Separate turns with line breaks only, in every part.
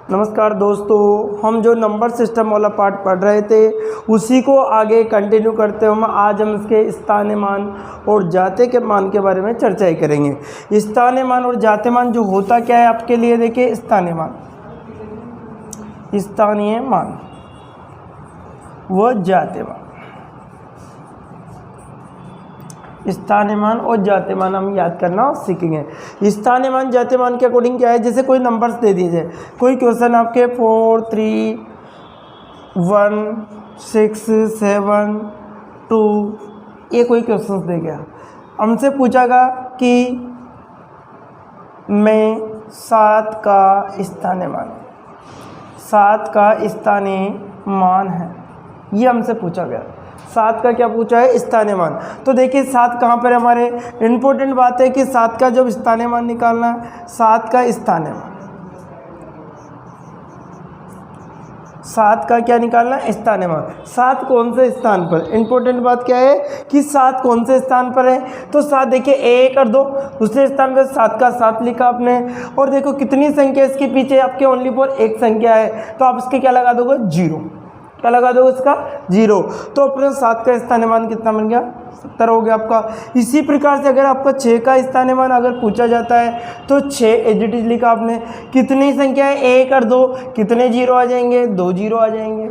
नमस्कार दोस्तों, हम जो नंबर सिस्टम वाला पार्ट पढ़ रहे थे उसी को आगे कंटिन्यू करते हुए आज हम इसके स्थानीय मान और जाते के मान के बारे में चर्चा ही करेंगे। स्थानीय मान और जाते मान जो होता क्या है आपके लिए, देखिए स्थानीय मान व जाते मान, स्थानीय मान और जाते मान हम याद करना सीखेंगे। स्थानीय मान जाते मान के अकॉर्डिंग क्या है, जैसे कोई नंबर्स दे दीजिए, कोई क्वेश्चन आपके 4, 3, 1, 6, 7, 2 ये कोई क्वेश्चन दे गया, हमसे पूछागा कि मैं 7 का स्थानीय मान है, ये हमसे पूछा गया। 7 का क्या पूछा है, स्थानीय मान। तो देखिए 7 कहाँ पर हमारे इम्पोर्टेंट बात है कि 7 का जब स्थानीय मान निकालना है, 7 का स्थानीय मान, 7 का क्या निकालना है, स्थानीय मान। 7 कौन से स्थान पर, इम्पोर्टेंट बात क्या है कि 7 कौन से स्थान पर है। तो 7 देखिए 1 और 2 दूसरे स्थान पर 7 का 7 लिखा आपने, और देखो कितनी संख्या इसके पीछे आपके ओनली फॉर एक संख्या है, तो आप इसके क्या लगा दोगे, 0। क्या लगा दो इसका, 0। तो अपने 7 का स्थानीय मान कितना बन गया, 70 हो गया आपका। इसी प्रकार से अगर आपका 6 का स्थानीय मान अगर पूछा जाता है तो 6 एज इट इज लिखा आपने। कितनी संख्या है, 1 और 2, कितने 0 आ जाएंगे, 2 0 आ जाएंगे।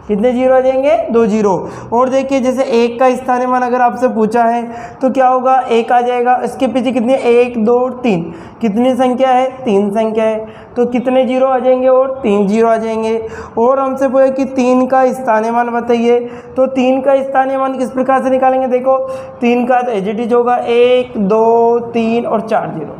कितने 0 आ जाएंगे, 2 0। और देखिए जैसे 1 का स्थानीय मान अगर आपसे पूछा है तो क्या होगा, 1 आ जाएगा। इसके पीछे कितनी, 1 2 3, कितनी संख्या है, 3 संख्या है, तो कितने 0 आ जाएंगे, और 3 0 आ जाएंगे। और हमसे पूछा कि 3 का स्थानीय मान बताइए, तो 3 का स्थानीय मान किस प्रकार से निकालेंगे, देखो 3 का तो एज इट इज होगा 1 2 3 और 4 0,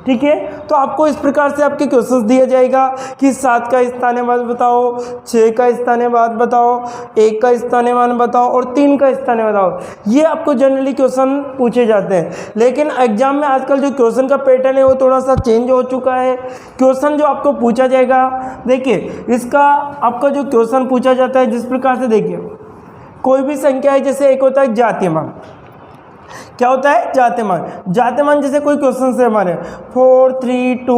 ठीक है। तो आपको इस प्रकार से आपके क्वेश्चंस दिया जाएगा कि 7 का स्थानीय मान बताओ, 6 का स्थानीय मान बताओ, 1 का स्थानीय मान बताओ और 3 का स्थानीय बताओ। ये आपको जनरली क्वेश्चन पूछे जाते हैं। लेकिन एग्जाम में आजकल जो क्वेश्चन का पैटर्न है वो थोड़ा सा चेंज हो चुका है। क्वेश्चन जो आपको पूछा जाएगा, देखिए इसका आपका जो क्वेश्चन पूछा जाता है जिस प्रकार से, देखिए कोई भी संख्या है, जैसे एक होता है जातीय मान। क्या होता है, जातीय मान। जातीय मान जैसे कोई क्वेश्चन से हमारे 4 3 2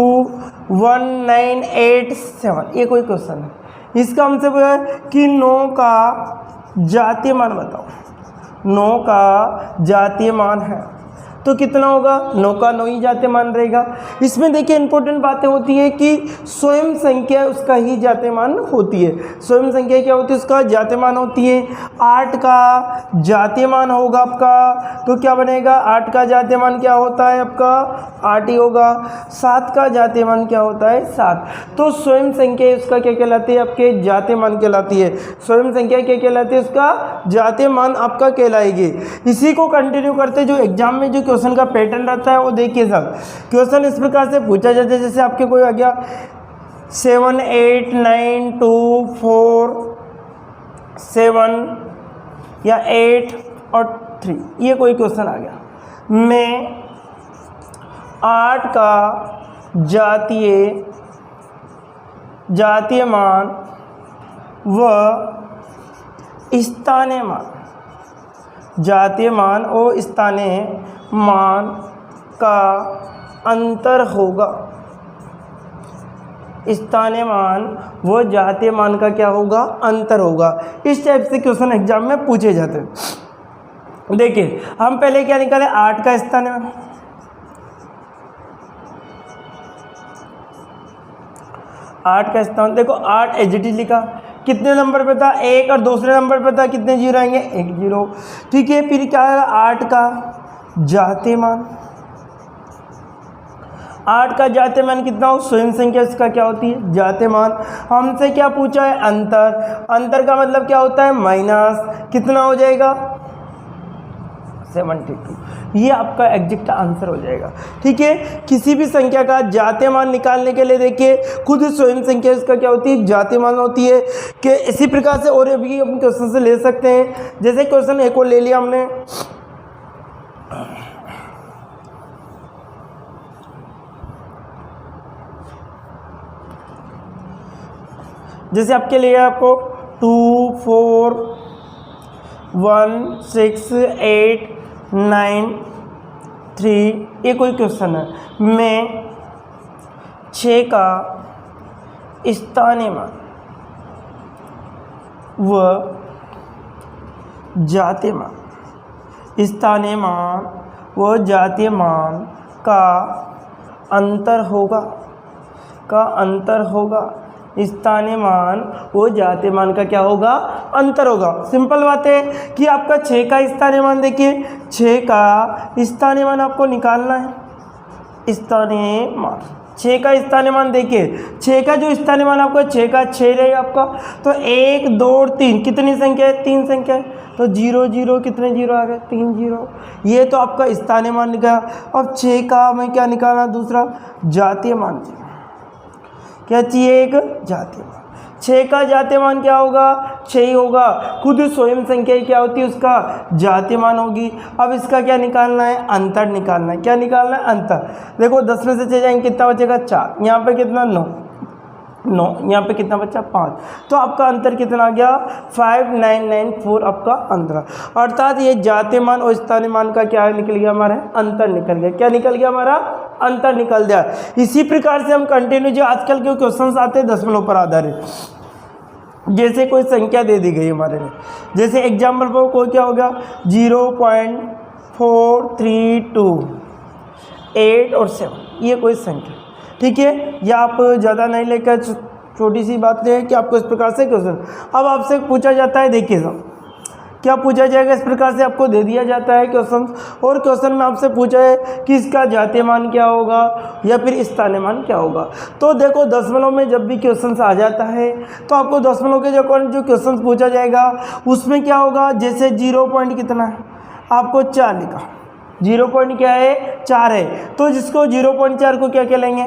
1 9 8 7 ये कोई क्वेश्चन है, इसका हमसे बोला कि 9 का जातीय मान बताओ। 9 का जातीय मान है तो कितना होगा, 9 का 9 ही जातीय मान रहेगा। इसमें देखिए इंपॉर्टेंट बातें होती है कि स्वयं संख्या उसका ही जातीय मान होती है। स्वयं संख्या क्या होती है, उसका जातीय मान होती है। 8 का जातीय मान होगा आपका, तो क्या बनेगा, 8 का जातीय मान क्या होता है आपका, 8 ही होगा। 7 का जातीय मान क्या होता है, 7। तो स्वयं संख्या उसका क्या कहलाती है, आपके जातीय मान कहलाती है। स्वयं संख्या क्या कहलाती है, उसका जातीय मान आपका कहलाएगी। इसी को कंटिन्यू करते जो एग्जाम में जो क्वेश्चन का पैटर्न रहता है वो देखिए सब क्वेश्चन इस प्रकार से पूछा जाता है। जैसे आपके कोई आ गया 7 8 9 2 4 7 या 8 और 3 ये कोई क्वेश्चन आ गया। मैं 8 का जातीय मान व स्थानीय मान, जातीय मान और स्थानीय मान का अंतर होगा। स्थानीय मान व जातीय मान का क्या होगा, अंतर होगा। इस टाइप से क्वेश्चन एग्जाम में पूछे जाते हैं। देखिए हम पहले क्या निकाले, 8 का स्थानीय मान, 8 का स्थान, देखो 8 एज इट इज लिखा। कितने नंबर पे था, 1 और दूसरे नंबर पे था कितने 0 आएंगे, 1 0, ठीक है। फिर क्या है, 8 का जातीय मान, 8 का जातीय मान कितना हो, स्वयं संख्या इसका क्या होती है, जातीय मान। हमसे क्या पूछा है, अंतर। अंतर का मतलब क्या होता है, माइनस। कितना हो जाएगा, 72। ये आपका एग्जैक्ट आंसर हो जाएगा, ठीक है। किसी भी संख्या का जातीय मान निकालने के लिए देखिए खुद स्वयं संख्या इसका क्या होती है, जातीय मान होती है। कि इसी प्रकार से और भी हम क्वेश्चन से ले सकते हैं। जैसे क्वेश्चन एक और ले लिया हमने, जैसे आपके लिए आपको 2 4 1 6 8 9 3 ये कोई क्वेश्चन है। मैं 6 का स्थानीय मान व जातीय मान, स्थानीय मान व जातीय मान का अंतर होगा, स्थानीय मान वो जातीय मान का क्या होगा, अंतर होगा। सिंपल बात है कि आपका 6 का स्थानीय मान देखिए, 6 का स्थानीय मान आपको निकालना है। स्थानीय मान 6 का स्थानीय मान देखिए, 6 का जो स्थानीय मान आपका 6 का 6 रहेगा आपका, तो 1 2 3 कितनी संख्या है, 3 संख्या है, तो 0 0 कितने जीरो आ गए, 3 0। ये तो आपका स्थानीय मान निकला। अब 6 का मैं क्या निकालना, दूसरा जातीय मान, क्या चाहिए, एक जातीय मान। 6 का जातीय मान क्या होगा, 6 ही होगा, खुद स्वयं संख्या क्या होती है, उसका जातीय मान होगी। अब इसका क्या निकालना है, अंतर निकालना है। क्या निकालना है, अंतर। देखो 10 में से 6 जाएंगे, कितना बचेगा, 4, यहाँ पे कितना 9, यहाँ पे कितना बचा, 5, तो आपका अंतर कितना आ गया, 5994 आपका अंतर। अर्थात ये जातीय मान और स्थानीय मान का क्या निकल गया, हमारा अंतर निकल गया। क्या निकल गया, हमारा अंतर निकल गया। इसी प्रकार से हम कंटिन्यू, जो आजकल के क्वेश्चंस आते हैं दशमलव पर आधारित, जैसे कोई संख्या दे दी गई हमारे लिए, जैसे एग्जाम्पल पर कोई क्या होगा 0.432 8 और 7, ये कोई संख्या, ठीक है। या आप ज़्यादा नहीं लेकर छोटी सी बात है कि आपको इस प्रकार से क्वेश्चन, अब आपसे पूछा जाता है, देखिए साहब क्या पूछा जाएगा, इस प्रकार से आपको दे दिया जाता है क्वेश्चन, और क्वेश्चन में आपसे पूछा है कि इसका जातीय मान क्या होगा या फिर स्थानीय मान क्या होगा। तो देखो दशमलव में जब भी क्वेश्चन आ जाता है तो आपको दशमलव के जो क्वेश्चन पूछा जाएगा उसमें क्या होगा, जैसे 0 पॉइंट कितना है, आपको 4 लिखा, 0 पॉइंट क्या है, 4 है, तो जिसको 0.4 को क्या क्या लेंगे,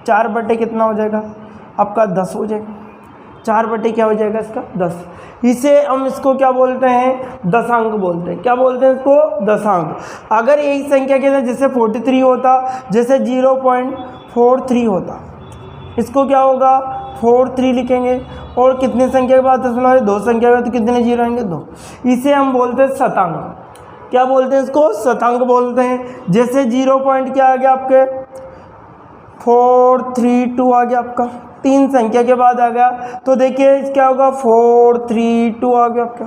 4 बटे कितना हो जाएगा आपका 10 हो जाएगा, 4 बटे क्या हो जाएगा इसका 10। इसे हम इसको क्या बोलते हैं, दशांक बोलते हैं। क्या बोलते हैं इसको, दशांक। अगर यही संख्या के साथ जैसे 43 होता, जैसे 0.43 होता, इसको क्या होगा 43 लिखेंगे, और कितनी संख्या के बाद दशमलव है, 2 संख्या के बाद तो कितने जीरो आएंगे, 2। इसे हम बोलते हैं शतांक। क्या बोलते हैं इसको, शतांक बोलते हैं। जैसे 0 पॉइंट क्या आ गया आपके 432 आ गया आपका, 3 संख्या के बाद आ गया, तो देखिए क्या होगा 432 आ गया आपका,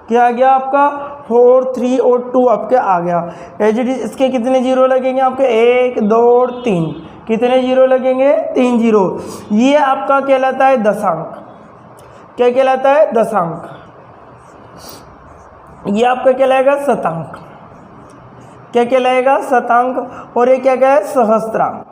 क्या आ गया आपका 4 3 और 2 आपके आ गया। एज इट इज इसके कितने जीरो लगेंगे आपके, 1 2 3, कितने जीरो लगेंगे, 3 जीरो। ये आपका कहलाता है दशांक। क्या कहलाता है, दशांक। ये आपका कहलाएगा शतांक। क्या कहलाएगा, शतांक। और ये क्या है, सहस्त्रांक।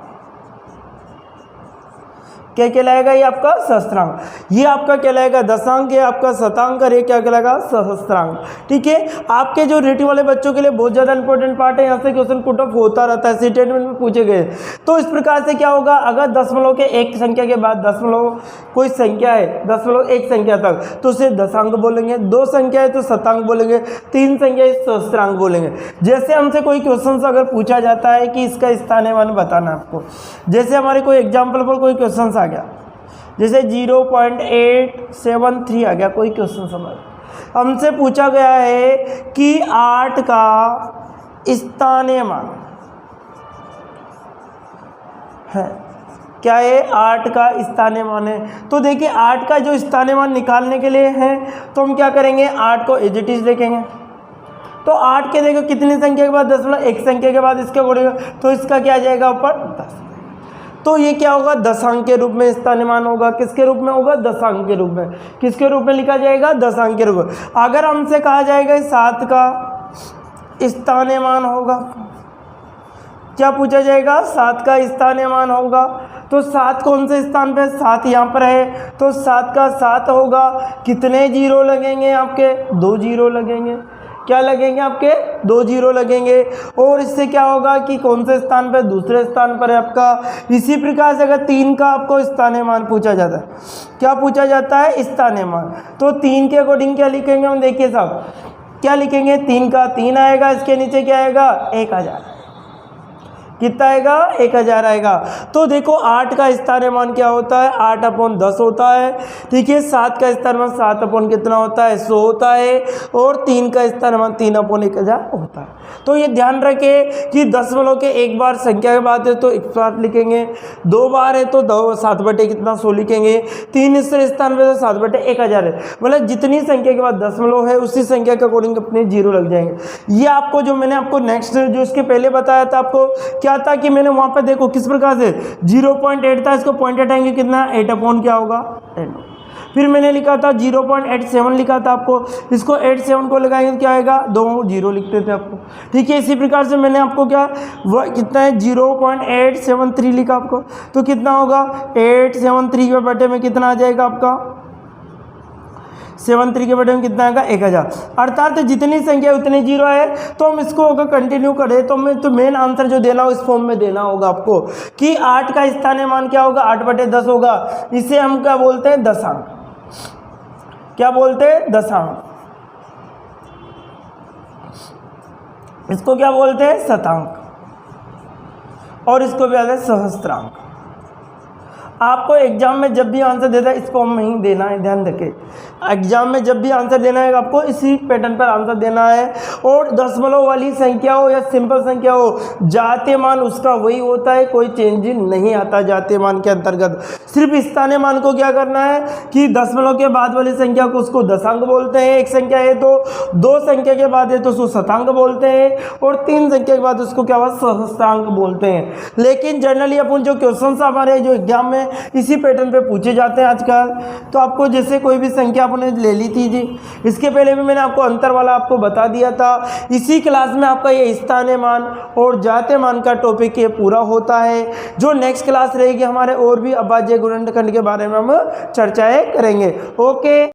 क्या कहलाएगा, ये आपका सहस्त्रांक। ये आपका कहलाएगा दशांक, ये आपका शतांक, और ये क्या कहलाएगा, सहस्त्रांक। ठीक है, आपके जो रेटिंग वाले बच्चों के लिए बहुत ज़्यादा इंपॉर्टेंट पार्ट है, यहाँ से क्वेश्चन पुट ऑफ होता रहता है, स्टेटमेंट में पूछे गए। तो इस प्रकार से क्या होगा, अगर दशमलव के एक संख्या के बाद दशमलव कोई संख्या है, दशमलव एक संख्या तक, तो उसे दशांक बोलेंगे, 2 संख्या है तो शतांक बोलेंगे, 3 संख्या है सहस्त्रांक बोलेंगे। जैसे हमसे कोई क्वेश्चन अगर पूछा जाता है कि इसका स्थानीय मान बताना आपको, जैसे हमारे कोई एग्जाम्पल पर कोई क्वेश्चन आ गया, जैसे 0.873 आ गया कोई क्वेश्चन हमारे, हमसे पूछा गया है कि 8 का स्थानीय मान है, क्या है, 8 का स्थानीय मान है। तो देखिए 8 का जो स्थानीय मान निकालने के लिए है, तो हम क्या करेंगे, 8 को एज इट इज लिखेंगे। तो 8 के देखो कितनी संख्या के बाद दशमलव, एक संख्या के बाद इसके बढ़ेगा, तो इसका क्या आ जाएगा ऊपर 10। तो ये क्या होगा, दशांक के रूप में स्थानीय मान होगा। किसके रूप में होगा, दशांक के रूप में। किसके रूप में लिखा जाएगा, दशांक के रूप में। अगर हमसे कहा जाएगा 7 का स्थानीय मान होगा, क्या पूछा जाएगा, 7 का स्थानीय मान होगा, तो 7 कौन से स्थान पे, 7 यहाँ पर है, तो 7 का 7 होगा, कितने जीरो लगेंगे आपके, 2 जीरो लगेंगे। क्या लगेंगे आपके, 2 जीरो लगेंगे। और इससे क्या होगा कि कौन से स्थान पर, दूसरे स्थान पर है आपका। इसी प्रकार से अगर 3 का आपको स्थानीय मान पूछा जाता है, क्या पूछा जाता है, स्थानीय मान, तो 3 के अकॉर्डिंग क्या लिखेंगे हम, देखिए साहब क्या लिखेंगे, 3 का 3 आएगा, इसके नीचे क्या आएगा, 1 आ जाएगा। कितना आएगा 1000 आएगा। तो देखो 8 का स्थानीय मान क्या होता है 8/10 होता है। ठीक है, 7 का स्थानीय मान 7/ कितना होता है 100 होता है और 3 का स्थानीय मान 3/1000 होता है। तो ये ध्यान रखें कि दशमलव के एक बार संख्या के बाद है तो 108 लिखेंगे, 2 बार है तो 7 कितना 100 लिखेंगे, 3 स्थान पे तो 7/1000 है। मतलब जितनी संख्या के बाद दशमलव है उसी संख्या के अकॉर्डिंग अपने 0 लग जाएंगे। ये आपको जो मैंने आपको नेक्स्ट जो इसके पहले बताया था आपको क्या था कि मैंने वहाँ पे देखो किस प्रकार से 0.8 था, इसको 0.8 हटाएंगे कितना 8 क्या होगा 10। फिर मैंने लिखा था 0.87 लिखा था आपको, इसको 87 को लगाएंगे तो क्या आएगा 2 0 लिखते थे आपको। ठीक है, इसी प्रकार से मैंने आपको क्या वह कितना है 0.873 लिखा आपको, तो कितना होगा 873 के बटे में कितना आ जाएगा आपका 73 के बटे में कितना आएगा 1000। अर्थात जितनी संख्या उतनी 0 है। तो हम इसको अगर कंटिन्यू करें तो मेन आंसर जो देना हो इस फॉर्म में देना होगा आपको कि 8 का स्थानीय मान क्या होगा 8/10 होगा। इसे हम क्या बोलते हैं दशांक, क्या बोलते हैं दशांक, इसको क्या बोलते हैं शतांक और इसको भी बोलते हैं सहस्त्रांक। आपको एग्जाम में जब भी आंसर देता है इस फॉर्म में ही देना है, ध्यान रखें। एग्जाम में जब भी आंसर देना है आपको इसी पैटर्न पर आंसर देना है। और दशमलव वाली संख्या हो या सिंपल संख्या हो, जातीय मान उसका वही होता है, कोई चेंज नहीं आता जातीय मान के अंतर्गत। सिर्फ स्थानीय मान को क्या करना है कि दशमलव के बाद वाली संख्या को उसको दशांक बोलते हैं, एक संख्या है तो, 2 संख्या के बाद है तो उसको शतांक बोलते हैं और 3 संख्या के बाद उसको क्या हुआ सहस्त्रांक बोलते हैं। लेकिन जनरली अपन जो क्वेश्चन हमारे जो एग्जाम में इसी पैटर्न पे पूछे जाते हैं आजकल। तो आपको जैसे कोई भी संख्या आपने ले ली थी जी, इसके पहले भी मैंने आपको अंतर वाला आपको बता दिया था। इसी क्लास में आपका ये स्थानीय मान और जातीय मान का टॉपिक ये पूरा होता है। जो नेक्स्ट क्लास रहेगी हमारे और भी अभाज्य गुणनखंड के बारे में हम चर्चाएं करेंगे। ओके।